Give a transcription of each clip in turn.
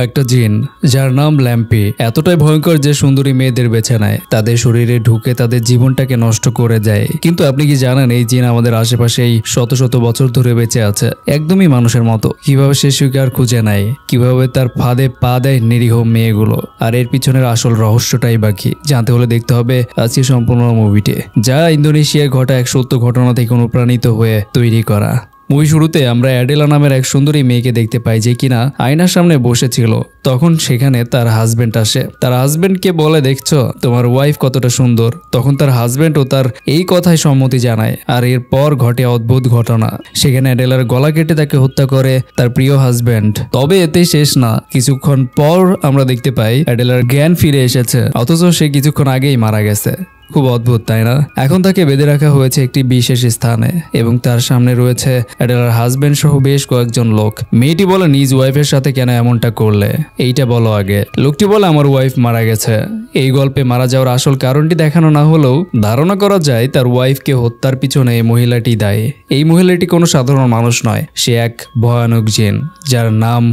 একটা জিন যার নাম ল্যাম্পি এতটাই ভয়ঙ্কর যে সুন্দরী মেয়েদের বেছে নেয়, তাদের শরীরে ঢুকে তাদের জীবনটাকে নষ্ট করে দেয়। কিন্তু আপনি কি জানেন এই জিন আমাদের আশেপাশেই শত শত বছর ধরে বেঁচে আছে, একদমই মানুষের মতো। কিভাবে সে শিকার খুঁজে নেয়, কিভাবে তার ফাঁদে পা দেয় নিরীহ মেয়েগুলো, আর এর পিছনের আসল রহস্যটাই বাকি জানতে হলে দেখতে হবে আজকে সম্পূর্ণ মুভিটি, যা ইন্দোনেশিয়ায় ঘটা এক সত্য ঘটনা থেকে অনুপ্রাণিত হয়ে তৈরি করা। মুভি শুরুতে আমরা অ্যাডেলা নামের এক সুন্দরী মেয়েকে দেখতে পাই যে কিনা আয়নার সামনে বসেছিল। তখন সেখানে তার হাজবেন্ড আসে, তার হাজবেন্ডকে বলে, দেখছো তোমার ওয়াইফ কতটা সুন্দর। তখন তার হাজবেন্ডও তার এই কথায় সম্মতি জানায়, আর এরপর ঘটে অদ্ভুত ঘটনা। সেখানে অ্যাডেলার গলা কেটে তাকে হত্যা করে তার প্রিয় হাজবেন্ড। তবে এতে শেষ না, কিছুক্ষণ পর আমরা দেখতে পাই অ্যাডেলার জ্ঞান ফিরে এসেছে, অথচ সে কিছুক্ষণ আগেই মারা গেছে। খুব অদ্ভুত, তাই না? এখন তাকে বেঁধে রাখা হয়েছে একটি বিশেষ স্থানে এবং তার সামনে রয়েছে অ্যাডেলার হাজবেন্ড সহ বেশ কয়েকজন লোক। মেয়েটি বলে, নিজ ওয়াইফের সাথে কেন এমনটা করলে, এইটা বলো আগে। লোকটি বলে, আমার ওয়াইফ মারা গেছে। এই গল্পে মারা যাওয়ার আসল কারণটি দেখানো না হলেও ধারণা করা যায় তার ওয়াইফকে হত্যার পিছনে এই মহিলাটি দায়ী। এই মহিলাটি কোনো সাধারণ মানুষ নয়, সে এক ভয়ানক জিন যার নাম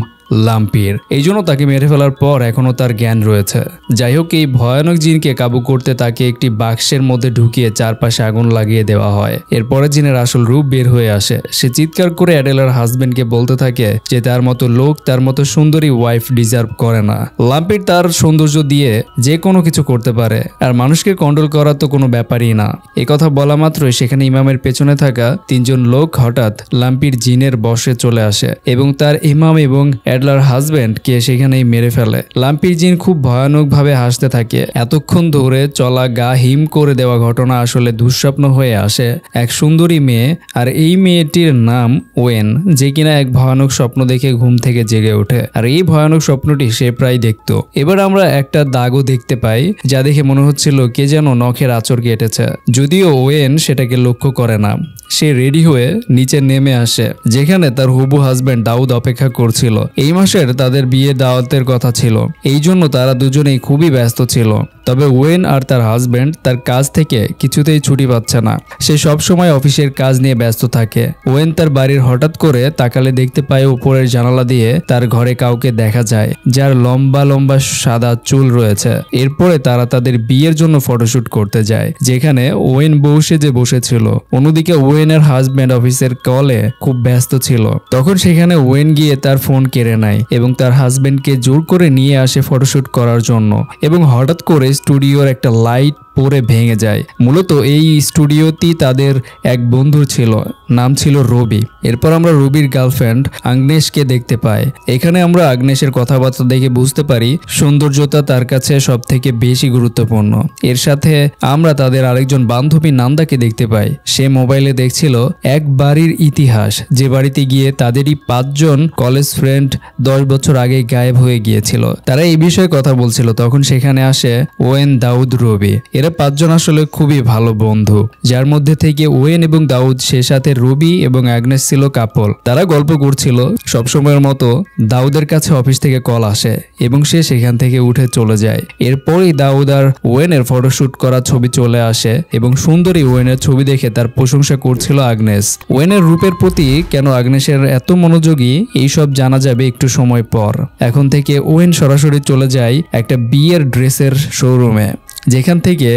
লাম্পির। এই জন্য তাকে মেরে ফেলার পর এখনো তার জ্ঞান রয়েছে। যাই হোক, এই ভয়ানক জিনকে কাবু করতে তাকে একটি বাক্সের মধ্যে ঢুকিয়ে চারপাশে আগুন লাগিয়ে দেওয়া হয়। এরপরে জিনের আসল রূপ বের হয়ে আসে। সে চিৎকার করে অ্যাডেলার হাজবেন্ডকে বলতে থাকে যে তার মতো লোক, তার মতো সুন্দরী ওয়াইফ ডিজার্ভ করে না। লাম্পির তার সৌন্দর্য দিয়ে যে কোনো কিছু করতে পারে, আর মানুষকে কন্ট্রোল করা তো কোনো ব্যাপারই না। এ কথা বলা মাত্রই সেখানে ইমামের পেছনে থাকা তিনজন লোক হঠাৎ লাম্পির জিনের বশে চলে আসে এবং তার ইমাম এবং অ্যাডলার হাজবেন্ডকে সেখানেই মেরে ফেলে। লাম্পির জিন খুব ভয়ানক ভাবে হাসতে থাকে। এতক্ষণ ধরে চলা গা হিম করে দেওয়া ঘটনা আসলে দুঃস্বপ্ন হয়ে আসে এক সুন্দরী মেয়ে, আর এই মেয়েটির নাম ওয়েন, যে কিনা এক ভয়ানক স্বপ্ন দেখে ঘুম থেকে জেগে ওঠে। আর এই ভয়ানক স্বপ্নটি সে প্রায় দেখতো। এবার আমরা একটা দাগও দেখতে পাই যা দেখে মনে হচ্ছিল কে যেন নখের আঁচড় কেটেছে, যদিও ওয়েন সেটাকে লক্ষ্য করে না। সে রেডি হয়ে নিচে নেমে আসে যেখানে তার হবু হাজবেন্ড দাউদ অপেক্ষা করছিল। এই মাসের তাদের বিয়ে দাওয়াতের কথা ছিল, এই জন্য তারা দুজনেই খুবই ব্যস্ত ছিল। তবে ওয়েন আর তার হাজবেন্ড তার কাজ থেকে কিছুতেই ছুটি পাচ্ছে না। সে সবসময় অফিসের কাজ নিয়ে ব্যস্ত থাকে। ওয়েন তার বাড়ির হঠাৎ করে তাকালে দেখতে পায় উপরের জানালা দিয়ে তার ঘরে কাউকে দেখা যায় যার লম্বা লম্বা সাদা চুল রয়েছে। এরপরে তারা তাদের বিয়ের জন্য ফটোশুট করতে যায়, যেখানে ওয়েন বউ সেজে বসেছিল। অন্যদিকে ওয়েনের হাজবেন্ড অফিসের কলে খুব ব্যস্ত ছিল। তখন সেখানে ওয়েন গিয়ে তার ফোন কেড়ে নেয় এবং তার হাজবেন্ডকে জোর করে নিয়ে আসে ফটোশুট করার জন্য, এবং হঠাৎ করে স্টুডিওর একটা লাইট পরে ভেঙে যায়। মূলত এই স্টুডিওটি তাদের এক বন্ধুর ছিল, নাম ছিল রবি। এরপর আমরা রবির গার্লফ্রেন্ড আগ্নেশকে দেখতে পাই। এখানে আমরা আগ্নেশের কথাবার্তা দেখে বুঝতে পারি সৌন্দর্যতা তার কাছে সব থেকে বেশি গুরুত্বপূর্ণ। এর সাথে আমরা তাদের আরেকজন বান্ধবী নান্দাকে দেখতে পাই। সে মোবাইলে দেখছিল এক বাড়ির ইতিহাস, যে বাড়িতে গিয়ে তাদেরই 5 জন কলেজ ফ্রেন্ড 10 বছর আগে গায়েব হয়ে গিয়েছিল। তারা এই বিষয়ে কথা বলছিল। তখন সেখানে আসে ওয়েন, দাউদ, রবি। এরা 5 জন আসলে খুবই ভালো বন্ধু, যার মধ্যে থেকে ওয়েন এবং দাউদ, সে সাথে রবি এবং আগ্নেশ ছিল কাপল। তারা গল্প করছিল। সবসময়ের মতো দাউদের কাছে অফিস থেকে কল আসে এবং সে সেখান থেকে উঠে চলে যায়। এরপরই দাউদ আর ওয়েনের ফটোশুট করা ছবি চলে আসে এবং সুন্দরী ওয়েনের ছবি দেখে তার প্রশংসা করছিল আগ্নেশ। ওয়েনের রূপের প্রতি কেন আগ্নেশের এত মনোযোগী, এইসব জানা যাবে একটু সময় পর। এখন থেকে ওয়েন সরাসরি চলে যায় একটা বিয়ের ড্রেসের শোরুমে, যেখান থেকে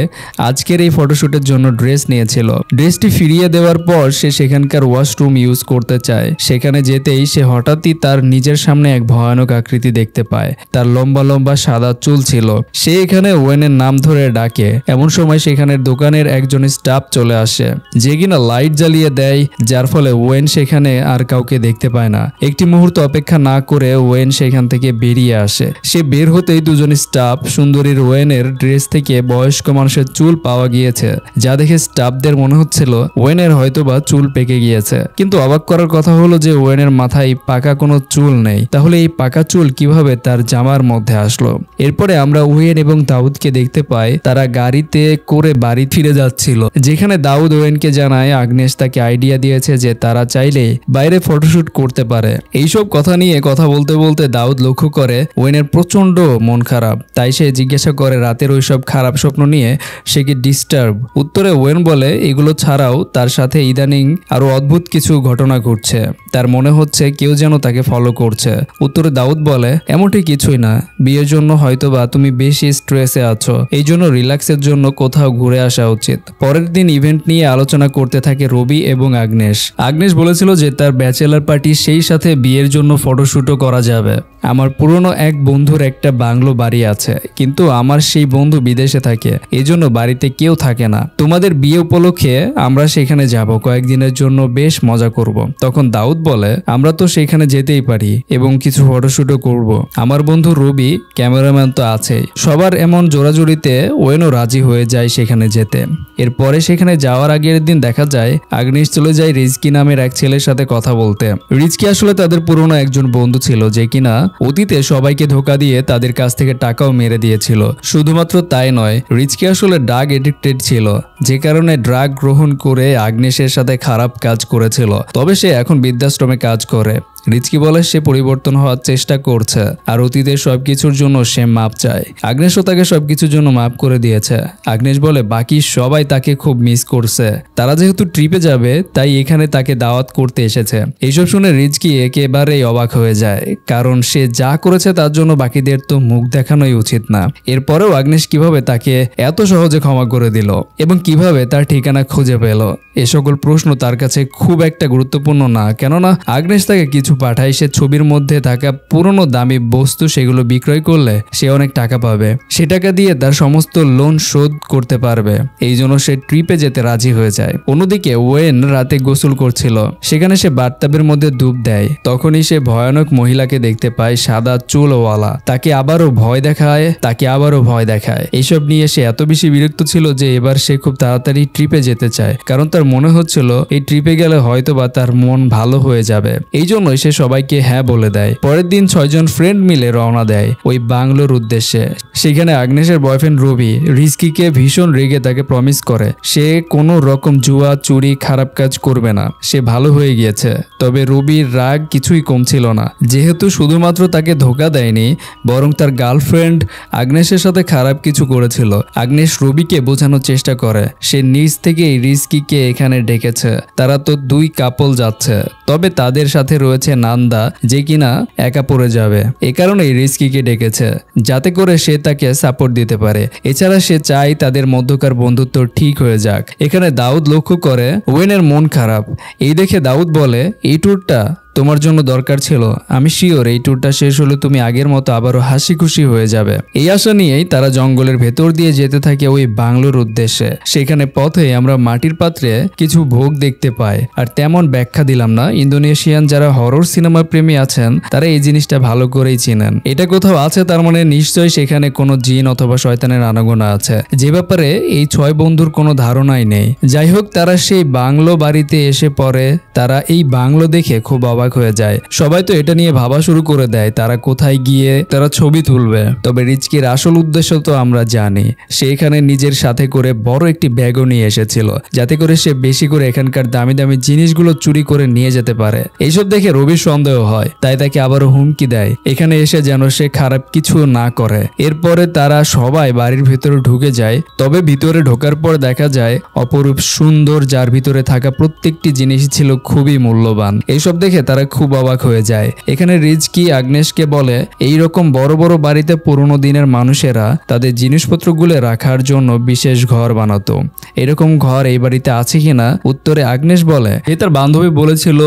আজকের এই ফটোশুটের জন্য ড্রেস নিয়েছিল। ড্রেসটি ফিরিয়ে দেওয়ার পর সে সেখানকার ওয়াশরুম ইউজ করতে চায়। সেখানে যেতেই সে হঠাৎই তার নিজের সামনে এক ভয়ানক আকৃতি দেখতে পায়। তার লম্বা লম্বা সাদা চুল ছিল। সে এখানে ওয়েনের নাম ধরে ডাকে। এমন সময় সেখানের দোকানের একজন স্টাফ চলে আসে, যে কিনা লাইট জ্বালিয়ে দেয়, যার ফলে ওয়েন সেখানে আর কাউকে দেখতে পায় না। একটি মুহূর্ত অপেক্ষা না করে ওয়েন সেখান থেকে বেরিয়ে আসে। সে বের হতেই দুজন স্টাফ সুন্দরীর ওয়েনের ড্রেস থেকে বয়স্ক মানুষের চুল পাওয়া গিয়েছে, যা দেখে স্টাফদের মনে হচ্ছিল ওয়েনের হয়তোবা চুল পেকে গিয়েছে। কিন্তু অবাক করার কথা হলো যে ওয়েনের মাথায় পাকা কোনো চুল নেই। তাহলে এই পাকা চুল কিভাবে তার জামার মধ্যে আসলো? এরপরে আমরা ওয়েন এবং দাউদকে দেখতে পাই তারা গাড়িতে করে বাড়ি ফিরে যাচ্ছিল, যেখানে দাউদ ওয়েনকে জানায় আগ্নেশ তাকে আইডিয়া দিয়েছে যে তারা চাইলে বাইরে ফটোশুট করতে পারে। এইসব কথা নিয়ে কথা বলতে বলতে দাউদ লক্ষ্য করে ওয়েনের প্রচন্ড মন খারাপ। তাই সে জিজ্ঞাসা করে রাতের ওইসব খারাপ খারাপ স্বপ্ন নিয়ে সে কি ডিস্টার্ব? উত্তরে ওয়েন বলে এগুলো ছাড়াও তার সাথে ইদানিং আরো অদ্ভুত কিছু ঘটনা ঘটছে, তার মনে হচ্ছে কেউ যেন তাকে ফলো করছে। উত্তরে দাউদ বলে এমনটি কিছুই না, বিয়ের জন্য হয়তোবা তুমি বেশি স্ট্রেসে আছো, এই জন্য রিল্যাক্সের জন্য কোথাও ঘুরে আসা উচিত। পরের দিন ইভেন্ট নিয়ে আলোচনা করতে থাকে রবি এবং আগ্নেশ। আগ্নেশ বলেছিল যে তার ব্যাচেলার পার্টি সেই সাথে বিয়ের জন্য ফটোশুটও করা যাবে। আমার পুরনো এক বন্ধুর একটা বাংলো বাড়ি আছে, কিন্তু আমার সেই বন্ধু বিদেশে থাকে, এজন্য বাড়িতে কেউ থাকে না। তোমাদের বিয়ে উপলক্ষে আমরা সেখানে যাব, কয়েকদিনের জন্য বেশ মজা করব। তখন দাউদ বলে আমরা তো সেখানে যেতেই পারি এবং কিছু ফটোশুটও করব। আমার বন্ধু রবি ক্যামেরাম্যান তো আছে। সবার এমন জোরাজুরিতে ওয়েনও রাজি হয়ে যায় সেখানে যেতে। এরপরে সেখানে যাওয়ার আগের দিন দেখা যায় আগ্নেশ চলে যায় রিজকি নামের এক ছেলের সাথে কথা বলতে। রিজকি আসলে তাদের পুরনো একজন বন্ধু ছিল, যে কিনা অতীতে সবাইকে ধোকা দিয়ে তাদের কাছ থেকে টাকাও মেরে দিয়েছিল। শুধুমাত্র তাই নয়, রিজকি আসলে ড্রাগ এডিক্টেড ছিল, যে কারণে ড্রাগ গ্রহণ করে আগ্নেশের সাথে খারাপ কাজ করেছিল। তবে সে এখন বৃদ্ধাশ্রমে কাজ করে। রিজকি বলে সে পরিবর্তন হওয়ার চেষ্টা করছে আর অতীতের সবকিছুর জন্য সে মাপ চায়। আগ্নেশও তাকে সবকিছুর জন্য মাপ করে দিয়েছে। আগ্নেশ বলে বাকি সবাই তাকে খুব মিস করছে, তারা যেহেতু ট্রিপে যাবে তাই এখানে তাকে দাওয়াত করতে এসেছে। এইসব শুনে রিজকি একেবারেই অবাক হয়ে যায়, কারণ সে যা করেছে তার জন্য বাকিদের তো মুখ দেখানোই উচিত না। এরপরেও আগ্নেশ কিভাবে তাকে এত সহজে ক্ষমা করে দিল এবং কিভাবে তার ঠিকানা খুঁজে পেল, এ সকল প্রশ্ন তার কাছে খুব একটা গুরুত্বপূর্ণ না, কেননা আগ্নেশ তাকে কিছু পাঠায়। সে ছবির মধ্যে থাকা পুরনো দামি বস্তু সেগুলো বিক্রয় করলে সে অনেক টাকা পাবে, সে টাকা দিয়ে তার সমস্ত লোন শোধ করতে পারবে। এই জন্য সে ট্রিপে যেতে রাজি হয়ে যায়। অন্যদিকে ওয়েন রাতে গোসল করছিল, সেখানে সে বাথটাবের মধ্যে ডুব দেয়। তখনই সে ভয়ানক মহিলাকে দেখতে পায়, সাদা চুলওয়ালা। তাকে আবারও ভয় দেখায়। এইসব নিয়ে সে এত বেশি বিরক্ত ছিল যে এবার সে খুব তাড়াতাড়ি ট্রিপে যেতে চায়, কারণ তার মনে হচ্ছিল এই ট্রিপে গেলে হয়তোবা তার মন ভালো হয়ে যাবে। এই জন্যই সে সবাইকে হ্যাঁ বলে দেয়। পরের দিন 6 জন ফ্রেন্ড মিলে রওনা দেয় ওই বাংলোর উদ্দেশ্যে। সেখানে আগ্নেশের বয়ফ্রেন্ড রবি রিজকিকে ভীষণ রেগে তাকে প্রমিস করে সে কোনো রকম জুয়া চুরি খারাপ কাজ করবে না, সে ভালো হয়ে গিয়েছে। তবে রবির রাগ কিছুই কমছিল না, যেহেতু শুধুমাত্র তাকে ধোকা দেয়নি, বরং তার গার্লফ্রেন্ড আগ্নেশের সাথে খারাপ কিছু করেছিল। আগ্নেশ রবিকে বোঝানোর চেষ্টা করে সে নিজ থেকেই রিজকিকে এখানে ডেকেছে, তারা তো 2 কাপল যাচ্ছে, তবে তাদের সাথে রয়েছে নান্দা, যে কিনা একা পড়ে যাবে। এ কারণেই রিজকিকে ডেকেছে, যাতে করে সে তাকে সাপোর্ট দিতে পারে। এছাড়া সে চায় তাদের মধ্যকার বন্ধুত্ব ঠিক হয়ে যাক। এখানে দাউদ লক্ষ্য করে ওয়েনের মন খারাপ। এই দেখে দাউদ বলে এই ট্যুরটা তোমার জন্য দরকার ছিল, আমি শিওর এই ট্যুরটা শেষ হলে তুমি আগের মতো আবারও হাসি খুশি হয়ে যাবে। এই আশা নিয়েই তারা জঙ্গলের ভেতর দিয়ে যেতে থাকে ওই বাংলোর উদ্দেশ্যে। সেখানে পথে আমরা মাটির পাত্রে কিছু ভোগ দেখতে পাই, আর তেমন ব্যাখ্যা দিলাম না। ইন্দোনেশিয়ান যারা হরর সিনেমা প্রেমী আছেন তারা এই জিনিসটা ভালো করেই চিনেন। এটা কোথাও আছে, তার মানে নিশ্চয়ই সেখানে কোনো জিন অথবা শয়তানের আনাগোনা আছে, যে ব্যাপারে এই 6 বন্ধুর কোনো ধারণাই নেই। যাই হোক, তারা সেই বাংলো বাড়িতে এসে পড়ে। তারা এই বাংলো দেখে খুব অবাক হয়ে যায়। সবাই তো এটা নিয়ে ভাবা শুরু করে দেয় তারা কোথায় গিয়ে তারা ছবি তুলবে। তবে রিজকির আসল উদ্দেশ্য তো আমরা জানি, সে এখানে নিজের সাথে করে বড় একটি ব্যাগও নিয়ে এসেছিল, যাতে করে সে বেশি করে এখানকার দামি দামি জিনিসগুলো চুরি করে নিয়ে যেতে পারে। এইসব দেখে রবির সন্দেহ হয়, তাই তাকে আবারও হুমকি দেয় এখানে এসে যেন সে খারাপ কিছু না করে। এরপরে তারা সবাই বাড়ির ভিতরে ঢুকে যায়। তবে ভিতরে ঢোকার পর দেখা যায় অপরূপ সুন্দর, যার ভিতরে থাকা প্রত্যেকটি জিনিস ছিল খুবই মূল্যবান। এইসব দেখে তারা খুব অবাক হয়ে যায়। এখানে রিজকি আগ্নেশকে বলে এইরকম বড় বড় বাড়িতে পুরোনো দিনের মানুষেরা তাদের জিনিসপত্রগুলো রাখার জন্য বিশেষ ঘর বানাতো। এরকম ঘর এই বাড়িতে আছে কিনা? উত্তরে আগ্নেশ বলে তার বান্ধবী বলেছিল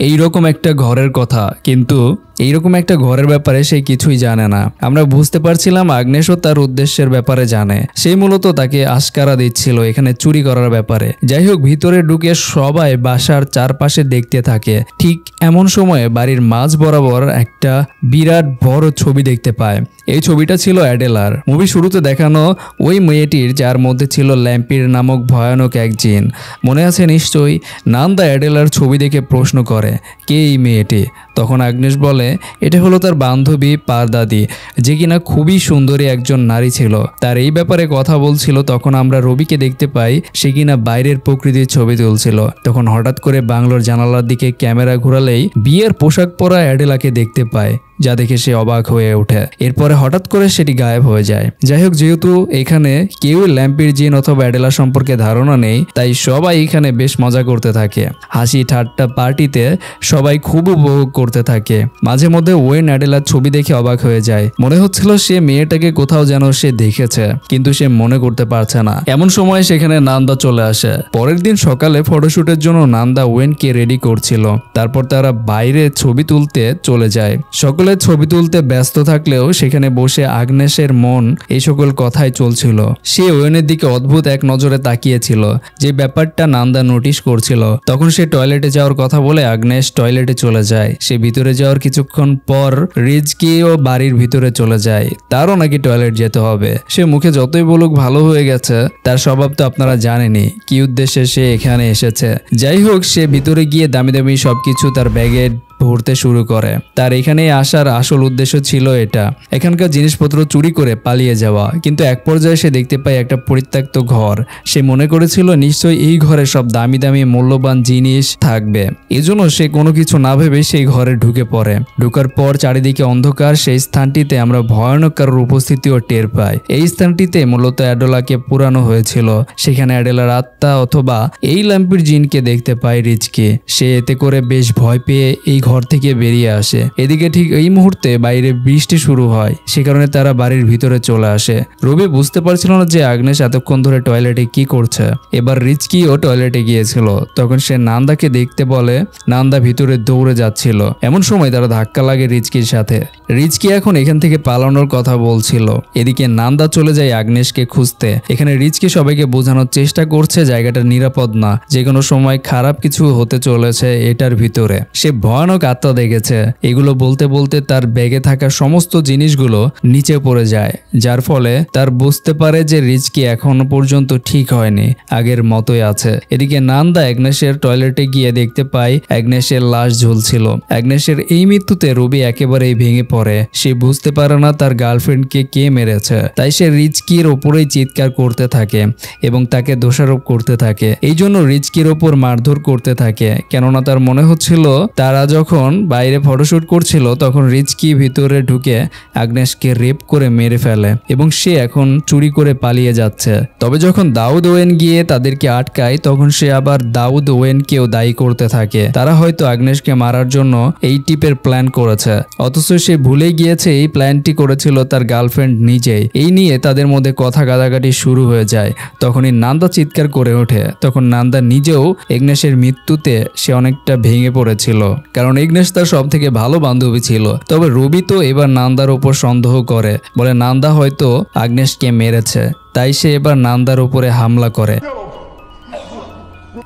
এইরকম একটা ঘরের কথা, কিন্তু এইরকম একটা ঘরের ব্যাপারে সে কিছুই জানে না। আমরা বুঝতে পারছিলাম আগ্নেশও তার উদ্দেশ্যের ব্যাপারে জানে, সেই মূলত তাকে আশকারা দিচ্ছিল এখানে চুরি করার ব্যাপারে। যাই হোক, ভিতরে ঢুকে সবাই বাসার চারপাশে দেখতে থাকে। ঠিক এমন সময়ে বাড়ির মাঝ বরাবর একটা বিরাট বড় ছবি দেখতে পায়। এই ছবিটা ছিল অ্যাডেলার। মুভি শুরুতে দেখানো ওই মেয়েটির, যার মধ্যে ছিল ল্যাম্পির নামক ভয়ানক এক জিন। মনে আছে নিশ্চয়ই? নান্দা অ্যাডেলার ছবি দেখে প্রশ্ন করে কে এই মেয়েটি? তখন আগ্নেশ বলে এটা হলো তার বান্ধবী পারদাদি, যে কিনা খুবই সুন্দরী একজন নারী ছিল। তার এই ব্যাপারে কথা বলছিল। তখন আমরা রবিকে দেখতে পাই, সে কিনা বাইরের প্রকৃতির ছবি তুলছিল। তখন হঠাৎ করে বাংলোর জানালার দিকে ক্যামেরা ঘোরালেই বিয়ের পোশাক পরা অ্যাডেলাকে দেখতে পায়, যা দেখে সে অবাক হয়ে ওঠে। এরপরে হঠাৎ করে সেটি গায়েব হয়ে যায়। যাই হোক, যেহেতু এখানে কেউ ল্যাম্পির জিন অথবা অ্যাডেলা সম্পর্কে ধারণা নেই, তাই সবাই এখানে বেশ মজা করতে থাকে। হাসি ঠাট্টা পার্টিতে সবাই খুব উপভোগ করতে থাকে। মাঝে মধ্যে ওয়েন অ্যাডেলার ছবি দেখে অবাক হয়ে যায়। মনে হচ্ছিল সে মেয়েটাকে কোথাও যেন সে দেখেছে, কিন্তু সে মনে করতে পারছে না। এমন সময় সেখানে নান্দা চলে আসে। পরের দিন সকালে ফটোশুটের জন্য নান্দা ওয়েনকে রেডি করছিল। তারপর তারা বাইরে ছবি তুলতে চলে যায়। সকলে ছবি তুলতে ব্যস্ত থাকলেও সেখানে বসে আগ্নেসের মন এই সকল কথাই চলছিল। সে ওয়েনের দিকে অদ্ভুত এক নজরে তাকিয়েছিল, যে ব্যাপারটা নান্দা নোটিশ করছিল। তখন সে টয়লেটে যাওয়ার কথা বলে আগ্নেস টয়লেটে চলে যায়। সে ভিতরে যাওয়ার কিছুক্ষণ পর রিজকিও বাড়ির ভিতরে চলে যায়। তারও নাকি টয়লেট যেতে হবে। সে মুখে যতই বলুক ভালো হয়ে গেছে, তার স্বভাব তো আপনারা জানেনই কি উদ্দেশ্যে সে এখানে এসেছে। যাই হোক, সে ভিতরে গিয়ে দামি দামি সবকিছু তার ব্যাগে ভরতে শুরু করে। তার এখানে আসার আসল উদ্দেশ্য ছিল এটা, এখানকার জিনিসপত্র চুরি করে পালিয়ে যাওয়া। কিন্তু এক পর্যায়ে সে দেখতে পায় একটা পরিত্যক্ত ঘর। সে মনে করেছিল নিশ্চয়ই এই ঘরে সব দামি দামি মূল্যবান জিনিস থাকবে। এজন্য সে কোনো কিছু না ভেবে সেই ঘরে ঢুকে পড়ে। ঢোকার পর চারিদিকে অন্ধকার। সেই স্থানটিতে আমরা ভয়ানক কারোর উপস্থিতিও টের পাই। এই স্থানটিতে মূলত অ্যাডেলাকে পুরানো হয়েছিল। সেখানে অ্যাডেলার আত্মা অথবা এই ল্যাম্পির জিনকে দেখতে পায় রিজকি। সে এতে করে বেশ ভয় পেয়ে এই ঘর থেকে বেরিয়ে আসে। এদিকে ঠিক এই মুহূর্তে বাইরে বৃষ্টি শুরু হয়। সে কারণে তারা বাড়ির ভিতরে চলে আসে। রবি বুঝতে পারছিল না যে আগ্নেস এতক্ষণ ধরে টয়লেটে কি করছে। এবার রিজকিও টয়লেটে গিয়েছিল। তখন সে নান্দাকে দেখতে বলে। নান্দা ভিতরে দৌড়ে যাচ্ছিল। এমন সময় তারা ধাক্কা লাগে রিজকির সাথে। রিজকি এখন এখান থেকে পালানোর কথা বলছিল। এদিকে নান্দা চলে যায় আগ্নেসকে খুঁজতে। এখানে রিজকি সবাইকে বোঝানোর চেষ্টা করছে জায়গাটা নিরাপদ না, যে কোনো সময় খারাপ কিছু হতে চলেছে এটার ভিতরে। সে ভয়ানক আত্মা দেখেছে। এগুলো বলতে বলতে তার ব্যাগে থাকা সমস্ত জিনিসগুলো নিচে পড়ে যায়, যার ফলে তার বুঝতে পারে যে রিজকি এখনো পর্যন্ত ঠিক হয়নি, আগের মতোই আছে। এদিকে নান্দা অ্যাগনেসের টয়লেটে গিয়ে দেখতে পায় অ্যাগনেসের লাশ ঝুলছিল। অ্যাগনেসের এই মৃত্যুতে রবি একেবারেই ভেঙে পড়ে। সে বুঝতে পারে না তার গার্লফ্রেন্ডকে কে মেরেছে। তাই সে রিজকির ওপরেই চিৎকার করতে থাকে এবং তাকে দোষারোপ করতে থাকে। এই জন্য রিজকির ওপর মারধর করতে থাকে, কেননা তার মনে হচ্ছিল তারা যখন বাইরে ফটোশুট করছিল তখন রিজকি ভিতরে ঢুকে আগ্নেসকে রেপ করে মেরে ফেলে এবং সে এখন চুরি করে পালিয়ে যাচ্ছে। তবে যখন দাউদ ওয়েন গিয়ে তাদেরকে আটকায়, তখন সে আবার দাউদ ওয়েনকেও দায়ী করতে থাকে। তারা হয়তো আগ্নেসকে মারার জন্য এই টিপের প্ল্যান করেছে, অথচ সে ভুলে গিয়েছে এই প্ল্যানটি করেছিল তার গার্লফ্রেন্ড নিজেই। এই নিয়ে তাদের মধ্যে কথা কাটাকাটি শুরু হয়ে যায়। তখনই নান্দা চিৎকার করে ওঠে। তখন নান্দা নিজেও আগ্নেসের মৃত্যুতে সে অনেকটা ভেঙে পড়েছিল, কারণ আগ্নেস তার সব থেকে ভালো বান্ধবী ছিল। তবে রবি তো এবার নান্দার উপর সন্দেহ করে, বলে নান্দা হয়তো আগ্নেসকে মেরেছে, তাই সে এবার নান্দার উপরে হামলা করে।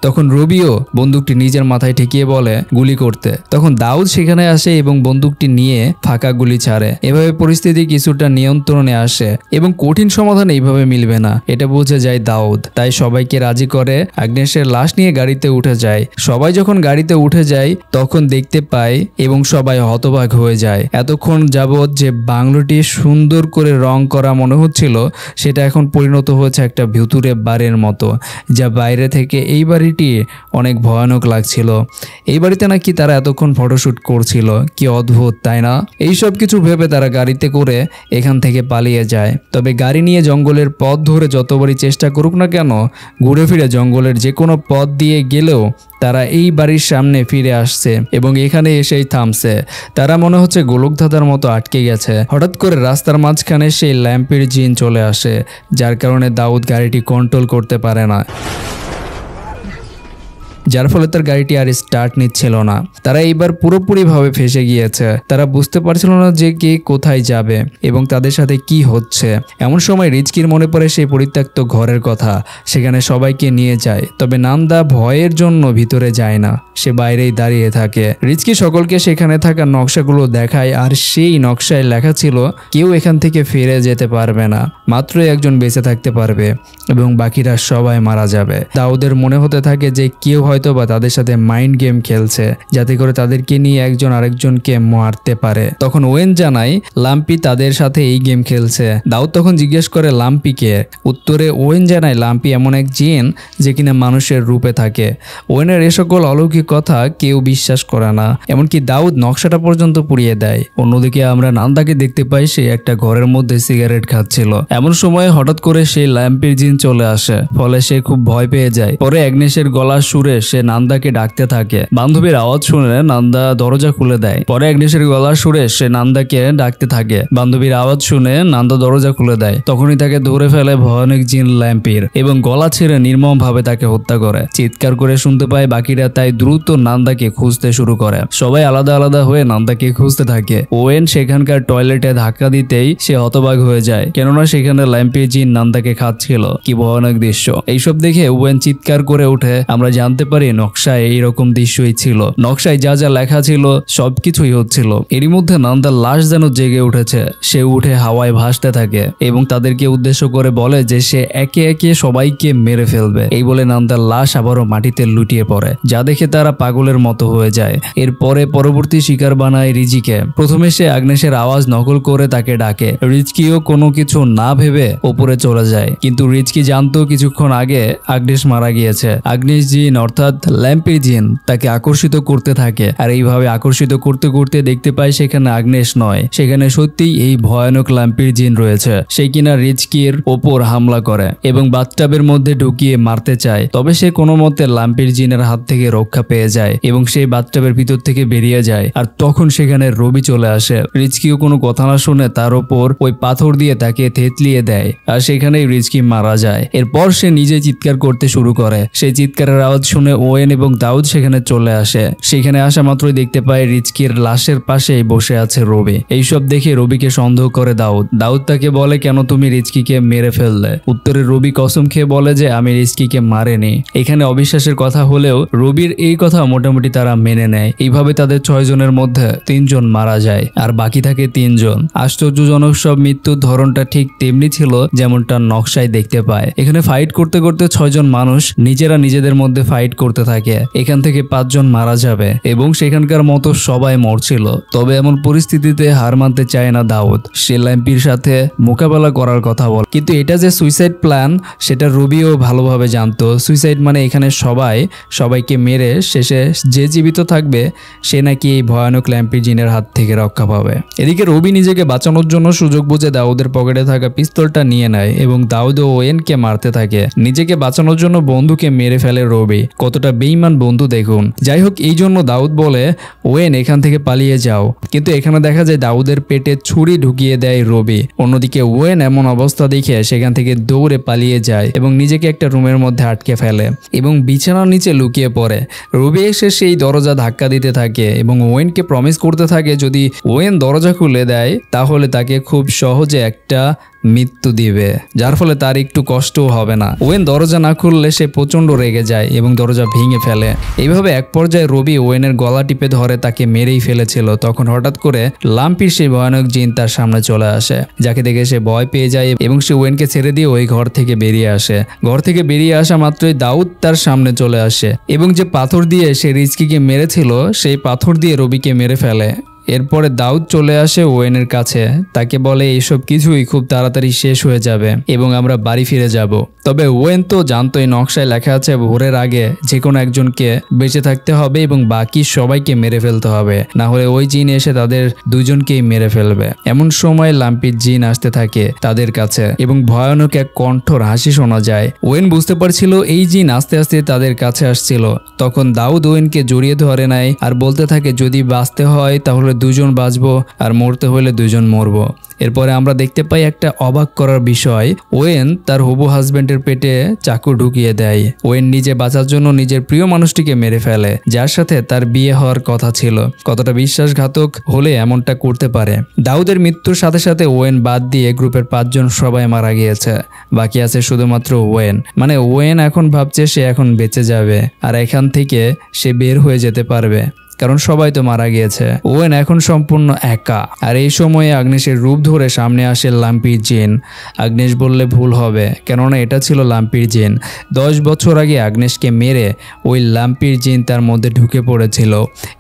তখন রবিও বন্দুকটি নিজের মাথায় ঠেকিয়ে বলে গুলি করতে। তখন দাউদ সেখানে আসে এবং বন্দুকটি নিয়ে ফাঁকা গুলি ছাড়ে। এভাবে পরিস্থিতি কিছুটা নিয়ন্ত্রণে আসে এবং কঠিন সমাধান এইভাবে মিলবে না, এটা বুঝে যায় দাউদ। তাই সবাইকে রাজি করে আগ্নেসের লাশ নিয়ে গাড়িতে উঠে যায়। সবাই যখন গাড়িতে উঠে যায় তখন দেখতে পায় এবং সবাই হতবাক হয়ে যায়। এতক্ষণ যাবৎ যে বাংলোটি সুন্দর করে রং করা মনে হচ্ছিল, সেটা এখন পরিণত হয়েছে একটা ভুতুরে বাড়ির মতো, যা বাইরে থেকে এই বাড়িটি অনেক ভয়ানক লাগছিল। এই বাড়িতে নাকি তারা এতক্ষণ ফটোশুট করছিল। কি অদ্ভুত, তাই না? এই সব কিছু ভেবে তারা গাড়িতে করে এখান থেকে পালিয়ে যায়। তবে গাড়ি নিয়ে জঙ্গলের পথ ধরে যতবারই চেষ্টা করুক না কেন, ঘুরে ফিরে জঙ্গলের যে কোনো পথ দিয়ে গেলেও তারা এই বাড়ির সামনে ফিরে আসছে এবং এখানে এসেই থামছে। তারা মনে হচ্ছে গোলকধাঁধার মতো আটকে গেছে। হঠাৎ করে রাস্তার মাঝখানে সেই ল্যাম্পের জিন চলে আসে, যার কারণে দাউদ গাড়িটি কন্ট্রোল করতে পারে না, যার ফলে তার গাড়িটি আর স্টার্ট নিচ্ছিল না। তারা এইবার পুরোপুরিভাবে ফেসে গিয়েছে। তারা বুঝতে পারছিল না যে কে কোথায় যাবে এবং তাদের সাথে কি হচ্ছে। এমন সময় রিজকির মনে পড়ে সেই পরিত্যক্ত ঘরের কথা। সেখানে সবাইকে নিয়ে যায়, তবে নান্দা ভয়ের জন্য ভিতরে যায় না, সে বাইরেই দাঁড়িয়ে থাকে। রিজকি সকলকে সেখানে থাকা নকশাগুলো দেখায়, আর সেই নকশায় লেখা ছিল কেউ এখান থেকে ফিরে যেতে পারবে না। মাত্রই একজন বেঁচে থাকতে পারবে এবং বাকিরা সবাই মারা যাবে। দাউদের মনে হতে থাকে যে কেউ হয়তো বা তাদের সাথে মাইন্ড গেম খেলছে, যাতে করে তাদেরকে নিয়ে একজন আরেকজনকে মারতে পারে। তখন ওয়েন জানায় লাম্পি তাদের সাথে এই গেম খেলছে। দাউদ তখন জিজ্ঞেস করে লাম্পিকে। উত্তরে ওয়েন জানায় লাম্পি এমন এক জিন যে কিনা মানুষের রূপে থাকে। ওয়েনের এ সকল অলৌকিক কথা কেউ বিশ্বাস করে না, এমনকি দাউদ নকশাটা পর্যন্ত পুড়িয়ে দেয়। অন্যদিকে আমরা নান্দাকে দেখতে পাই সে একটা ঘরের মধ্যে সিগারেট খাচ্ছিল। এমন সময় হঠাৎ করে সেই ল্যাম্পির জিন চলে আসে, ফলে সে খুব ভয় পেয়ে যায়। পরে অ্যাগনেসের গলার সুরে সে নান্দাকে ডাকতে থাকে। বান্ধবীর আওয়াজ শুনে নান্দা দরজা খুলে দেয়। পরে অ্যাগনেসের গলার সুরে সে নান্দাকে ডাকতে থাকে। বান্ধবীর আওয়াজ শুনে নান্দা দরজা খুলে দেয়। তখনই তাকে ধরে ফেলে ভয়ানক জিন ল্যাম্পির এবং গলা ছেড়ে নির্মম ভাবে তাকে হত্যা করে। চিৎকার করে শুনতে পায় বাকিরা, তাই দ্রুত নান্দাকে খুঁজতে শুরু করে। সবাই আলাদা আলাদা হয়ে নান্দাকে খুঁজতে থাকে। ওয়েন সেখানকার টয়লেটে ধাক্কা দিতেই সে হতবাক হয়ে যায়, কেননা সেখানে ল্যাম্পির জিন নান্দাকে খাচ্ছিল। কি ভয়ানক দৃশ্য! এইসব দেখে ওয়েন চিৎকার করে ওঠে। আমরা জানতে পারি নকশায় এইরকম দৃশ্যই ছিল। নকশায় যা যা লেখা ছিল সবকিছুই হচ্ছিল। এরই মধ্যে নান্দার লাশ যেন জেগে উঠেছে। সে উঠে হাওয়ায় ভাসতে থাকে এবং তাদেরকে উদ্দেশ্য করে বলে যে সে একে একে সবাইকে মেরে ফেলবে। এই বলে নান্দার লাশ আবারও মাটিতে লুটিয়ে পড়ে, যা দেখে তারা পাগলের মতো হয়ে যায়। এরপরে পরবর্তী শিকার বানায় রিজিকে। প্রথমে সে আগ্নেশের আওয়াজ নকল করে তাকে ডাকে। রিজকিও কোনো কিছু না ভেবে উপরে চলে যায়, কিন্তু রিজকি জানতো কিছুক্ষণ আগে আগ্নেশ মারা গিয়েছে। আগ্নেশ জিন অর্থাৎ ল্যাম্পির জিন তাকে আকর্ষিত করতে থাকে, আর এইভাবে আকর্ষিত করতে করতে দেখতে পায় সেখানে আগ্নেশ নয়, সেখানে সত্যিই এই ভয়ানক ল্যাম্পির জিন রয়েছে। সে কিনা রিজকির ওপর হামলা করে এবং বাথটাবের মধ্যে ঢুকিয়ে মারতে চায়। তবে সে কোনো মতে ল্যাম্পির জিনের হাত থেকে রক্ষা পেয়ে যায় এবং সেই বাথটাবের ভিতর থেকে বেরিয়ে যায়। আর তখন সেখানে রবি চলে আসে। রিজকিও কোনো কথা না শুনে তার ওপর ওই পাথর দিয়ে তাকে থেতলিয়ে দেয়, আর সেখানেই রিজকি মারা যায়। এরপর সে নিজে চিৎকার করতে শুরু করে। সেই চিৎকারের আওয়াজ শুনে ওয়েন এবং দাউদ সেখানে চলে আসে। সেখানে আসা মাত্রই দেখতে পায় রিজকির লাশের পাশেই বসে আছে রবি। এইসব দেখে রবিকে সন্দেহ করে দাউদ। দাউদ তাকে বলে, কেন তুমি রিজকিকে মেরে ফেললে? উত্তরে রবি কসম খেয়ে বলে যে আমি রিজকিকে মারিনি। এখানে অবিশ্বাসের কথা হলেও রবির এই কথা মোটামুটি তারা মেনে নেয়। এইভাবে তাদের 6 জনের মধ্যে 3 জন মারা যায় আর বাকি থাকে 3 জন। আশ্চর্যজনক সব মৃত্যুর ধরনটা ঠিক তেমনি ছিল যেমনটা নকশায় দেখতে পায়। এখানে ফাইট করতে করতে 6 জন মানুষ নিজেরা নিজেদের মধ্যে ফাইট করতে থাকে। এখান থেকে 5 জন মারা যাবে এবং সেখানকার মতো সবাই মরছিল। তবে এমন পরিস্থিতিতে হার মানতে চায় না দাউদ। সে ল্যাম্পির সাথে মোকাবেলা করার কথা বলে, কিন্তু এটা যে সুইসাইড প্ল্যান সেটা রবিও ভালোভাবে জানতো। সুইসাইড মানে এখানে সবাইকে মেরে শেষে যে জীবিত থাকবে সে নাকি এই ভয়ানক ল্যাম্পির জিনের হাত থেকে রক্ষা পাবে। এদিকে রবি নিজেকে বাঁচানোর জন্য সুযোগ বুঝে দাউদের পকেটে থাকা পিস্তলটা নিয়ে নেয় এবং দাউদ ও ওয়েনকে মারতে থাকে। নিজেকে বাঁচানোর জন্য বন্ধুকে মেরে ফেলে রবি। কতটা বেঈমান বন্ধু দেখুন। যাই হোক, এই জন্য দাউদ বলে ওয়েন এখান থেকে পালিয়ে যাও, কিন্তু এখানে দেখা যায় দাউদের পেটে ছুরি ঢুকিয়ে দেয় রবি। অন্যদিকে ওয়েন এমন অবস্থা দেখে সেখান থেকে দৌড়ে পালিয়ে যায় এবং নিজেকে একটা রুমের মধ্যে আটকে ফেলে এবং বিছানার নিচে লুকিয়ে পড়ে। রবি এসে সেই দরজা ধাক্কা দিতে থাকে এবং ওয়েনকে প্রমিস করতে থাকে যদি ওয়েন দরজা খুলে দেয় তাহলে তাকে খুব সহজে একটা মৃত্যু দিবে, যার ফলে তার একটু কষ্টও হবে না। ওয়েন দরজা না খুললে সে প্রচন্ড রেগে যায় এবং দরজা ভেঙে ফেলে। এইভাবে এক পর্যায়ে রবি ওয়েনের গলা টিপে ধরে তাকে মেরেই ফেলেছিল। তখন হঠাৎ করে লাম্পির সেই ভয়ানক জিন তার সামনে চলে আসে, যাকে দেখে সে ভয় পেয়ে যায় এবং সে ওয়েনকে ছেড়ে দিয়ে ওই ঘর থেকে বেরিয়ে আসে। ঘর থেকে বেরিয়ে আসা মাত্রই দাউদ তার সামনে চলে আসে এবং যে পাথর দিয়ে সে রিজকিকে মেরেছিল সেই পাথর দিয়ে রবিকে মেরে ফেলে। এরপরে দাউদ চলে আসে ওয়েনের কাছে, তাকে বলে এইসব কিছুই খুব তাড়াতাড়ি শেষ হয়ে যাবে এবং আমরা বাড়ি ফিরে যাব। তবে ওয়েন তো জানতো এই নকশায় লেখা আছে ভোরের আগে যে কোনো একজনকে বেঁচে থাকতে হবে এবং বাকি সবাইকে মেরে ফেলতে হবে, না হলে ওই জিন এসে তাদের দুজনকেই মেরে ফেলবে। এমন সময় লাম্পির জিন আসতে থাকে তাদের কাছে এবং ভয়ানক এক কণ্ঠর হাসি শোনা যায়। ওয়েন বুঝতে পারছিল এই জিন আস্তে আস্তে তাদের কাছে আসছিল। তখন দাউদ ওয়েনকে জড়িয়ে ধরে নেয় আর বলতে থাকে যদি বাঁচতে হয় তাহলে 2 জন বাঁচবো আর মরতে হলে 2 জন মরবো। এরপরে আমরা দেখতে পাই একটা অবাক করার বিষয়, ওয়েন তার হবু হাজবেন্ডের পেটে চাকু ঢুকিয়ে দেয়। ওয়েন নিজে বাঁচার জন্য নিজের প্রিয় মানুষটিকে মেরে ফেলে যার সাথে তার বিয়ে হওয়ার কথা ছিল। কতটা বিশ্বাসঘাতক হলে এমনটা করতে পারে। দাউদের মৃত্যুর সাথে সাথে ওয়েন বাদ দিয়ে গ্রুপের 5 জন সবাই মারা গিয়েছে। বাকি আছে শুধুমাত্র ওয়েন। মানে ওয়েন এখন ভাবছে সে এখন বেঁচে যাবে আর এখান থেকে সে বের হয়ে যেতে পারবে। কারণ সবাই তো মারা গিয়েছে। ওয়েন এখন সম্পূর্ণ একা। আর এই সময়ে আগ্নেশের রূপ ধরে সামনে আসে লাম্পির জিন। আগ্নেশ বললে ভুল হবে, কেননা এটা ছিল লাম্পির জিন। 10 বছর আগে আগ্নেশকে মেরে ওই লাম্পির জিন তার মধ্যে ঢুকে পড়েছিল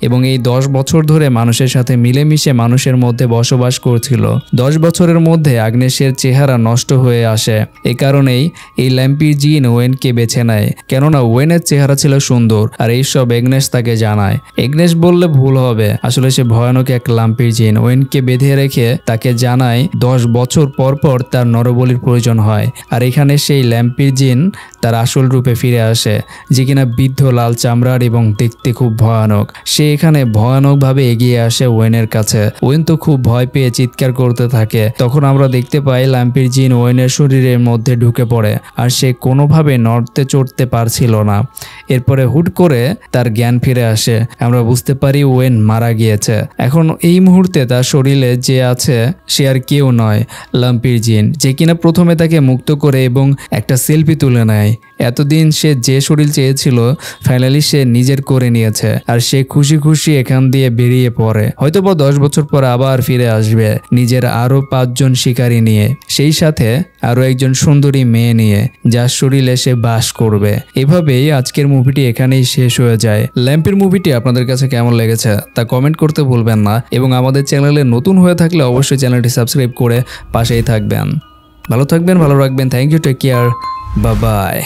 এবং এই 10 বছর ধরে মানুষের সাথে মিলেমিশে মানুষের মধ্যে বসবাস করছিল। 10 বছরের মধ্যে আগ্নেশের চেহারা নষ্ট হয়ে আসে। এই কারণেই এই ল্যাম্পির জিন ওয়েনকে বেছে নেয়, কেননা ওয়েনের চেহারা ছিল সুন্দর। আর এইসব এগনেশ তাকে জানায়। এগনেশ বললে ভুল হবে, আসলে সে ভয়ানক এক লাম্পির জিন। ওয়েনকে বেঁধে রেখে তাকে জানায় 10 বছর পর পর তার নরবলির প্রয়োজন হয়। আর এখানে সেই ল্যাম্পির জিন তার আসল রূপে ফিরে আসে, যে কিনা বৃদ্ধ লাল চামড়ার এবং দেখতে খুব ভয়ানক। সে এখানে ভয়ানকভাবে এগিয়ে আসে ওয়েনের কাছে। ওয়েন তো খুব ভয় পেয়ে চিৎকার করতে থাকে। তখন আমরা দেখতে পাই ল্যাম্পির জিন ওয়েনের শরীরের মধ্যে ঢুকে পড়ে আর সে কোনোভাবে নড়তে চড়তে পারছিল না। এরপরে হুট করে তার জ্ঞান ফিরে আসে। আমরা বুঝতে পারি ওয়েন মারা গিয়েছে। এখন এই মুহূর্তে তার শরীরে যে আছে সে আর কেউ নয়, লাম্পির জিন, যে কিনা প্রথমে তাকে মুক্ত করে এবং একটা সেলফি তুলে নেয়। এতদিন সে যে শরীর চেয়েছিল ফাইনালি সে নিজের করে নিয়েছে আর সে খুশি খুশি এখান দিয়ে বেরিয়ে পড়ে। হয়তোবা 10 বছর পর আবার ফিরে আসবে নিজের আরো 5 জন শিকারী নিয়ে, সেই সাথে আরো একজন সুন্দরী মেয়ে নিয়ে, যার শরীরে সে বাস করবে। এভাবেই আজকের মুভিটি এখানেই শেষ হয়ে যায়। ল্যাম্পের মুভিটি আপনাদের কাছে কেমন লেগেছে তা কমেন্ট করতে ভুলবেন না এবং আমাদের চ্যানেলে নতুন হয়ে থাকলে অবশ্যই চ্যানেলটি সাবস্ক্রাইব করে পাশেই থাকবেন। ভালো থাকবেন, ভালো রাখবেন। Thank you, take care, bye by.